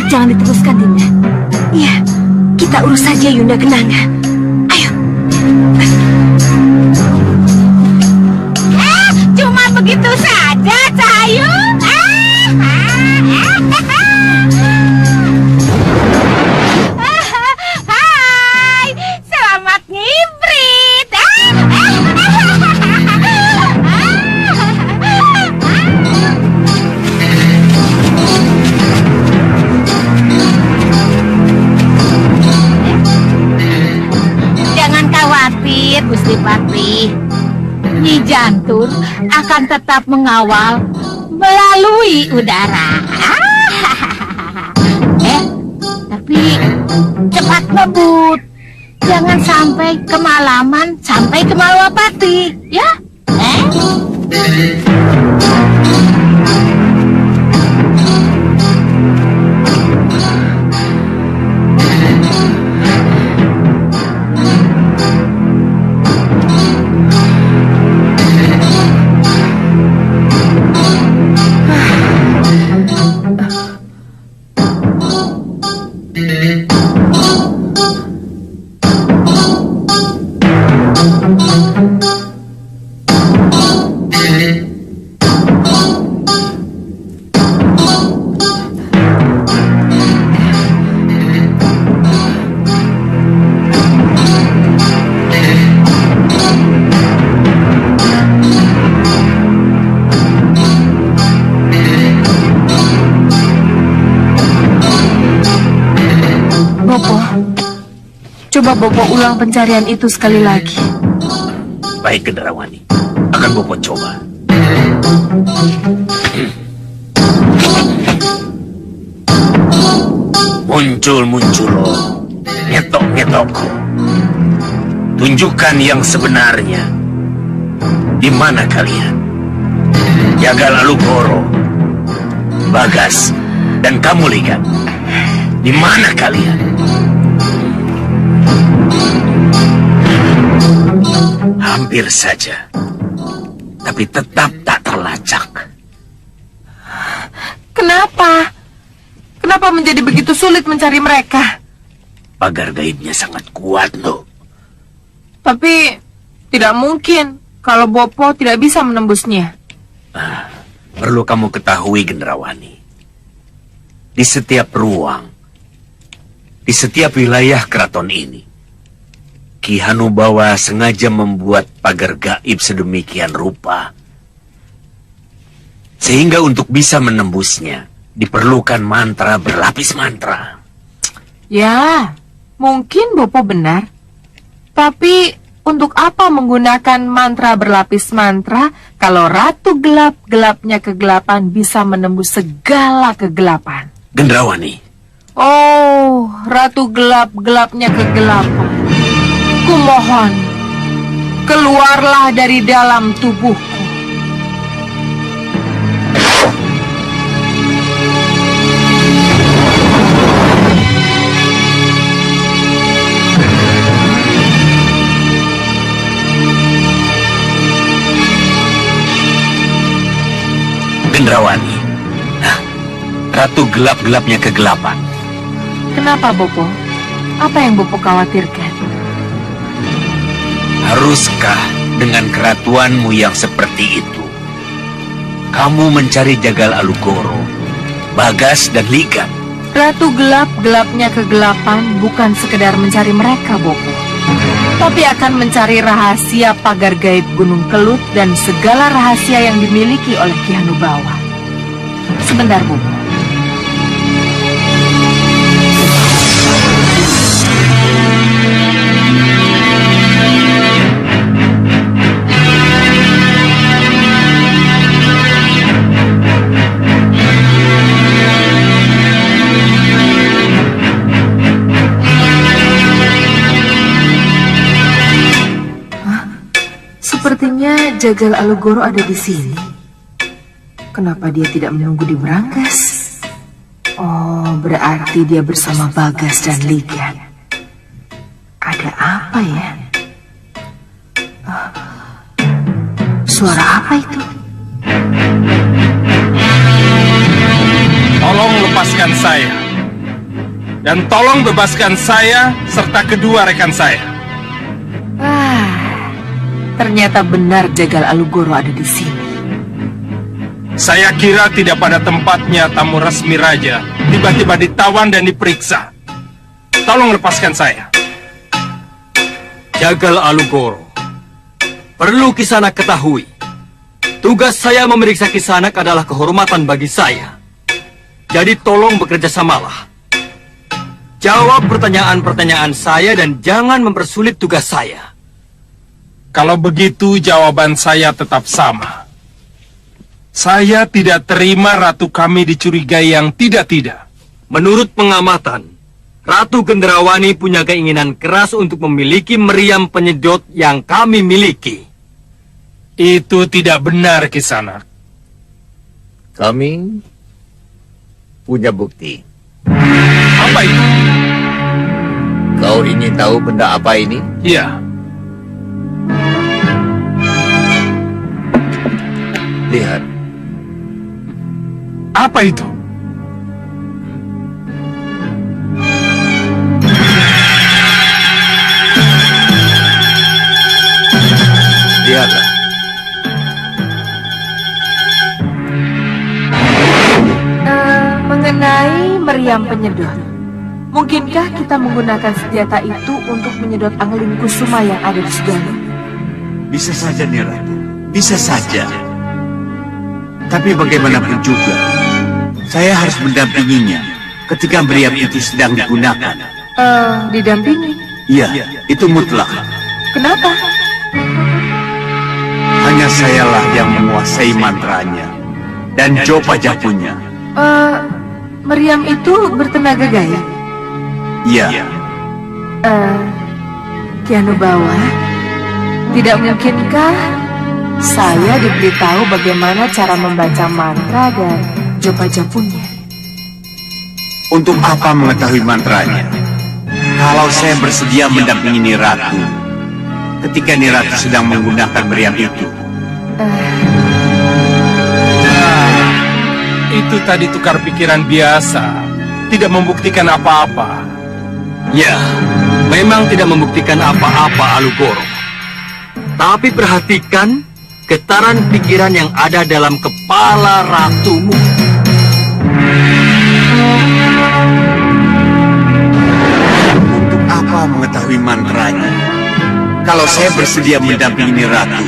Jangan diteruskan, Dinda. Iya, kita urus saja Yunda Genanga. Ayo. Cuma begitu saja, Cahayu. Hai, selamat ngibrit. Jangan khawatir, Gusti Patri. Nyi Jantur akan tetap mengawal melalui udara. Tapi cepat ngebut. Jangan sampai kemalaman sampai ke Malwapati, ya? Bopo ulang pencarian itu sekali lagi? Baik, Gendrawani. Akan Bopo coba. Muncul-muncul loh. Ngetok-ngetokku. Tunjukkan yang sebenarnya. Di mana kalian? Jagal Alugoro, Bagas, dan kamu lihat. Di mana kalian? Hampir saja. Tapi tetap tak terlacak. Kenapa? Kenapa menjadi begitu sulit mencari mereka? Pagar gaibnya sangat kuat loh. Tapi tidak mungkin kalau Bopo tidak bisa menembusnya. Perlu kamu ketahui, Gendrawani. Di setiap ruang, di setiap wilayah keraton ini, Ki Hanubawa sengaja membuat pagar gaib sedemikian rupa. Sehingga untuk bisa menembusnya, diperlukan mantra berlapis mantra. Ya, mungkin Bopo benar. Tapi untuk apa menggunakan mantra berlapis mantra kalau Ratu Gelap-gelapnya kegelapan bisa menembus segala kegelapan? Gendrawani. Oh, Ratu Gelap-gelapnya kegelapan. Kumohon, keluarlah dari dalam tubuhku. Gendrawani. Ratu Gelap-gelapnya kegelapan. Kenapa, Bopo? Apa yang Bopo khawatirkan? Haruskah dengan keratuanmu yang seperti itu, kamu mencari Jagal Alugoro, Bagas, dan Ligan? Ratu Gelap-gelapnya kegelapan bukan sekedar mencari mereka, Bopo, tapi akan mencari rahasia pagar gaib Gunung Kelut dan segala rahasia yang dimiliki oleh Ki Hanubawa. Sebentar, Bopo. Sepertinya Jagal Alugoro ada di sini. Kenapa dia tidak menunggu di Brangas? Oh, berarti dia bersama Bagas dan Ligan. Ada apa ya? Suara apa itu? Tolong lepaskan saya. Dan tolong bebaskan saya serta kedua rekan saya. Ternyata benar Jagal Alugoro ada di sini. Saya kira tidak pada tempatnya tamu resmi raja tiba-tiba ditawan dan diperiksa. Tolong lepaskan saya. Jagal Alugoro, perlu Kisanak ketahui, tugas saya memeriksa Kisanak adalah kehormatan bagi saya. Jadi tolong bekerja samalah. Jawab pertanyaan-pertanyaan saya dan jangan mempersulit tugas saya. Kalau begitu jawaban saya tetap sama. Saya tidak terima ratu kami dicurigai yang tidak-tidak. Menurut pengamatan, Ratu Gendrawani punya keinginan keras untuk memiliki meriam penyedot yang kami miliki. Itu tidak benar, Kisanak. Kami punya bukti. Apa itu? Kau ingin tahu benda apa ini? Ya. Lihat. Apa itu? Lihatlah. Mengenai meriam penyedot, mungkinkah kita menggunakan senjata itu untuk menyedot angling kusuma yang ada di Sugano? Bisa saja, Niratu. Bisa saja. Tapi bagaimanapun juga, saya harus mendampinginya ketika meriam itu sedang digunakan. Didampingi? Iya, itu mutlak. Kenapa? Hanya sayalah yang menguasai mantranya dan Jopa Japunya. Meriam itu bertenaga gaib. Iya. Ki Anubawa, tidak mungkinkah saya diberitahu bagaimana cara membaca mantra dan Jopa Japunya? Untuk apa mengetahui mantranya? Kalau saya bersedia mendampingi Ni Ratu ketika Ni Ratu sedang menggunakan meriam itu. Itu tadi tukar pikiran biasa, tidak membuktikan apa-apa. Ya, memang tidak membuktikan apa-apa, Alugoro. Tapi perhatikan getaran pikiran yang ada dalam kepala ratumu. Untuk apa mengetahui mantranya? Kalau saya bersedia mendampingi Ni Ratu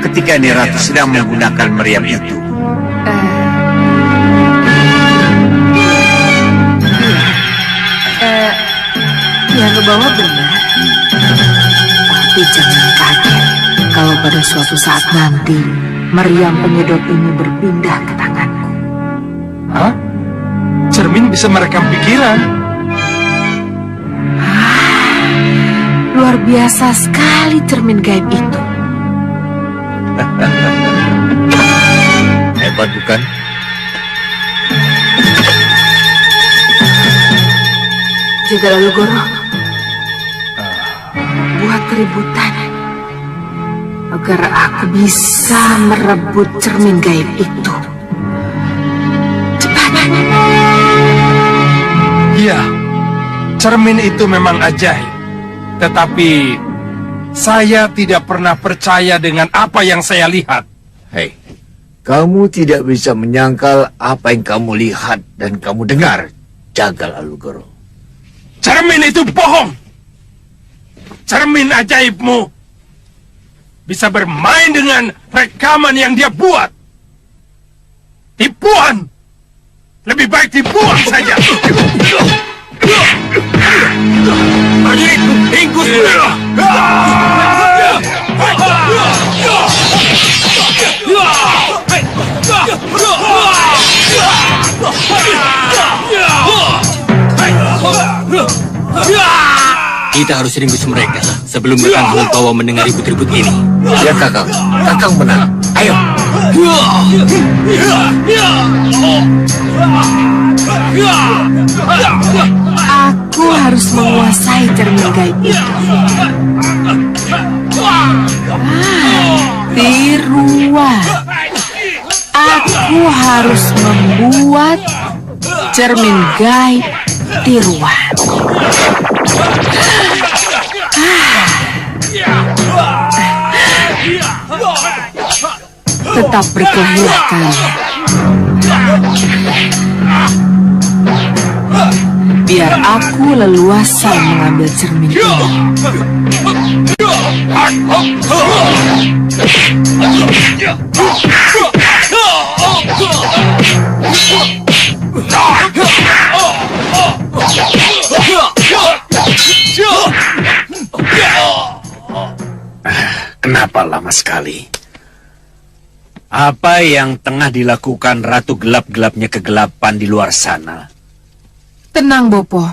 ketika Ni Ratu sedang menggunakan meriam itu. Ki Anubawa benar. Tapi jangan kaget kalau pada suatu saat nanti meriam penyedot ini berpindah ke tanganku. Hah? Cermin bisa merekam pikiran? Luar biasa sekali cermin gaib itu. Hebat bukan? Jaga lalu Goro. Buat keributan agar aku bisa merebut cermin gaib itu. Cepat. Iya, cermin itu memang ajaib. Tetapi saya tidak pernah percaya dengan apa yang saya lihat. Hei, kamu tidak bisa menyangkal apa yang kamu lihat dan kamu dengar, Jagal Alugoro. Cermin itu bohong. Cermin ajaibmu bisa bermain dengan rekaman yang dia buat. Tipuan. Lebih baik dibuang saja. Prajurit, ringkus mereka. Kita harus ringkus mereka sebelum Kakang Hanggawa mendengar ribut-ribut ini. Ya Kakang, Kakang menang. Ayo. Aku harus menguasai cermin gaib itu. Tirua. Aku harus membuat cermin gaib Tirua. Tetap berkelahilah kalian. Biar aku leluasa mengambil cermin ini. Kenapa lama sekali? Apa yang tengah dilakukan Ratu Gelap-Gelapnya Kegelapan di luar sana? Tenang, Bopo.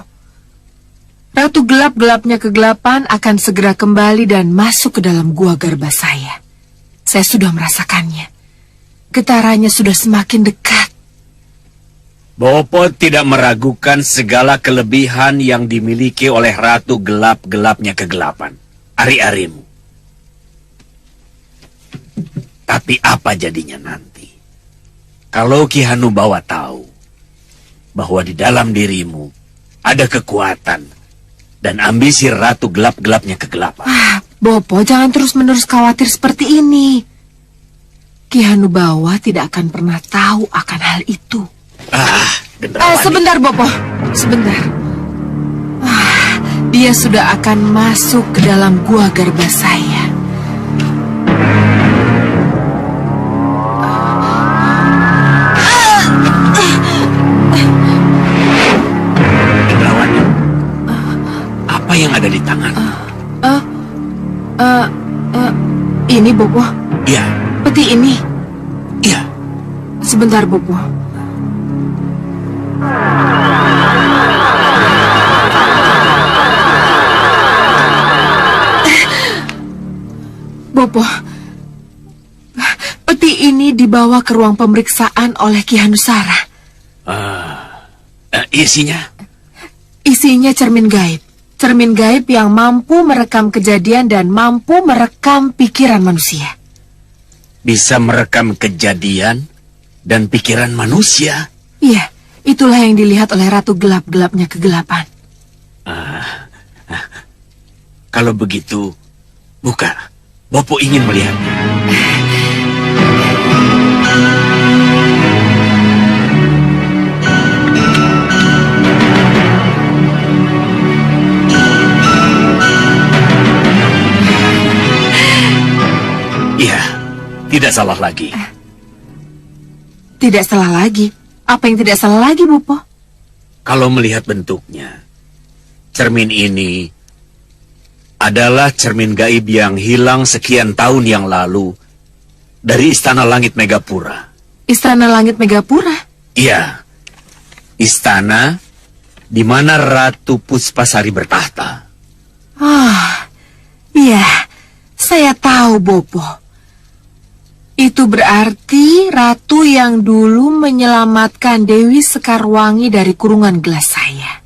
Ratu Gelap-Gelapnya Kegelapan akan segera kembali dan masuk ke dalam gua garba saya. Saya sudah merasakannya. Getarannya sudah semakin dekat. Bopo tidak meragukan segala kelebihan yang dimiliki oleh Ratu Gelap-Gelapnya Kegelapan, Ari-Arimu. Tapi apa jadinya nanti? Kalau Ki Hanubawa tahu bahwa di dalam dirimu ada kekuatan dan ambisi Ratu Gelap-Gelapnya Kegelapan. Bopo, jangan terus-menerus khawatir seperti ini. Ki Hanubawa tidak akan pernah tahu akan hal itu. Sebentar, Bopo. Sebentar. Dia sudah akan masuk ke dalam gua garba saya. Apa yang yang ada di tangan? Ini, Bopo. Iya, Peti ini. iya. Sebentar, Bopo. Bopo, peti ini dibawa ke ruang pemeriksaan oleh Ki Hanusara. Isinya? Isinya cermin gaib. Cermin gaib yang mampu merekam kejadian dan mampu merekam pikiran manusia. Bisa merekam kejadian dan pikiran manusia? Iya, itulah yang dilihat oleh Ratu Gelap-Gelapnya Kegelapan. Kalau begitu, buka. Bopo ingin melihatnya. Iya, tidak salah lagi. Tidak salah lagi. Apa yang tidak salah lagi, Bopo? Kalau melihat bentuknya, cermin ini adalah cermin gaib yang hilang sekian tahun yang lalu dari Istana Langit Megapura. Istana Langit Megapura? Iya, istana di mana Ratu Puspasari bertahta. Iya, saya tahu, Bopo. Itu berarti ratu yang dulu menyelamatkan Dewi Sekarwangi dari kurungan gelas saya.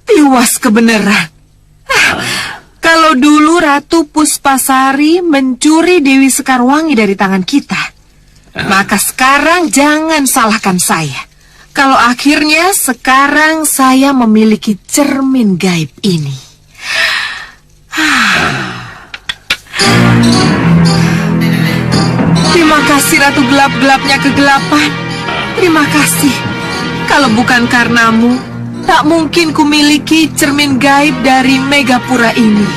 Tiwas kebenaran. Kalau dulu Ratu Puspasari mencuri Dewi Sekarwangi dari tangan kita, maka sekarang jangan salahkan saya. Kalau akhirnya sekarang saya memiliki cermin gaib ini. Terima kasih Ratu Gelap-Gelapnya Kegelapan. Terima kasih. Kalau bukan karenamu, tak mungkin kumiliki cermin gaib dari Megapura ini.